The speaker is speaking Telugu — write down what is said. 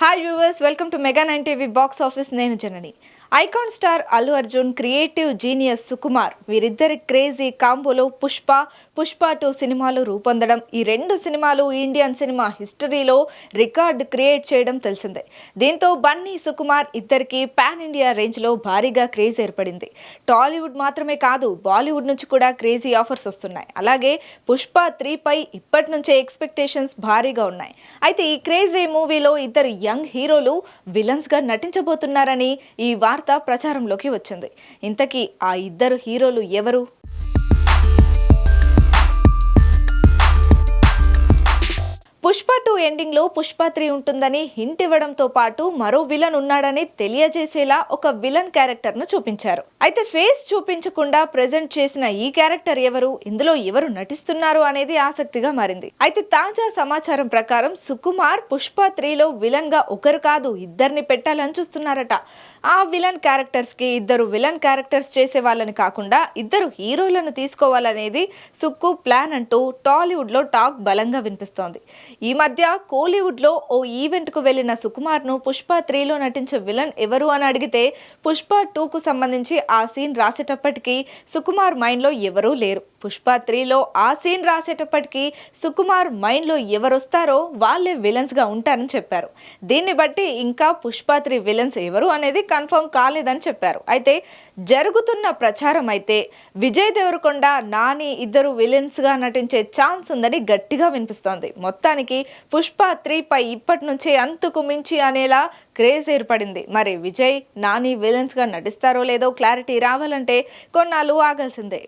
Hi viewers, welcome to mega 9 TV box office. నేను Janani. Icon star Allu Arjun, creative genius Sukumar వీరిద్దరి క్రేజీ కాంబోలో పుష్ప 2 సినిమాలు రూపొందడం, ఈ రెండు సినిమాలు ఇండియన్ సినిమా హిస్టరీలో రికార్డ్ క్రియేట్ చేయడం తెలిసిందే. దీంతో బన్నీ సుకుమార్ ఇద్దరికి పాన్ ఇండియా రేంజ్లో భారీగా క్రేజ్ ఏర్పడింది. టాలీవుడ్ మాత్రమే కాదు, బాలీవుడ్ నుంచి కూడా క్రేజీ ఆఫర్స్ వస్తున్నాయి. అలాగే పుష్ప 3 పై ఇప్పటి నుంచే ఎక్స్పెక్టేషన్స్ భారీగా ఉన్నాయి. అయితే ఈ క్రేజీ మూవీలో ఇద్దరు యంగ్ హీరోలు విలన్స్ గా నటించబోతున్నారని ఈ వార్త ప్రచారంలోకి వచ్చింది. ఇంతకీ ఆ ఇద్దరు హీరోలు ఎవరు? పుష్ప 2 ఎండింగ్ లో పుష్ప 3 ఉంటుందని హింట్ ఇవ్వడంతో పాటు మరో విలన్ ఉన్నాడని తెలియజేసేలా ఒక విలన్ క్యారెక్టర్ ను చూపించారు. అయితే ఫేస్ చూపించకుండా ప్రెజెంట్ చేసిన ఈ క్యారెక్టర్ ఎవరు, ఇందులో ఎవరు నటిస్తున్నారు అనేది ఆసక్తిగా మారింది. అయితే తాజా సమాచారం ప్రకారం సుకుమార్ పుష్ప 3 లో విలన్ గా ఒకరు కాదు, ఇద్దరిని పెట్టాలని చూస్తున్నారట. ఆ విలన్ క్యారెక్టర్స్ కి ఇద్దరు విలన్ క్యారెక్టర్స్ చేసే వాళ్ళని కాకుండా ఇద్దరు హీరోలను తీసుకోవాలనేది సుక్కు ప్లాన్ అంటూ టాలీవుడ్ లో టాక్ బలంగా వినిపిస్తోంది. ఈ మధ్య కోలీవుడ్ లో ఓ ఈవెంట్ కు వెళ్లిన సుకుమార్ ను పుష్ప 3 లో నటించే విలన్ ఎవరు అని అడిగితే పుష్ప 2 కు సంబంధించి ఆ సీన్ రాసేటప్పటికీ సుకుమార్ మైండ్ లో ఎవరూ లేరు. పుష్ప 3 లో ఆ సీన్ రాసేటప్పటికీ సుకుమార్ మైండ్ లో ఎవరొస్తారో వాళ్ళే విలన్స్ గా ఉంటారని చెప్పారు. దీన్ని బట్టి ఇంకా పుష్ప 3 విలన్స్ ఎవరు అనేది కన్ఫర్మ్ కాలేదని చెప్పారు. అయితే జరుగుతున్న ప్రచారం అయితే విజయ్ దేవరకొండ, నాని ఇద్దరు విలన్స్ గా నటించే ఛాన్స్ ఉందని గట్టిగా వినిపిస్తోంది. మొత్తానికి పుష్ప 3 పై ఇప్పటి నుంచే అంతుకు మించి అనేలా క్రేజ్ ఏర్పడింది. మరి విజయ్, నాని విలన్స్ గా నటిస్తారో లేదో క్లారిటీ రావాలంటే కొన్నాళ్ళు ఆగాల్సిందే.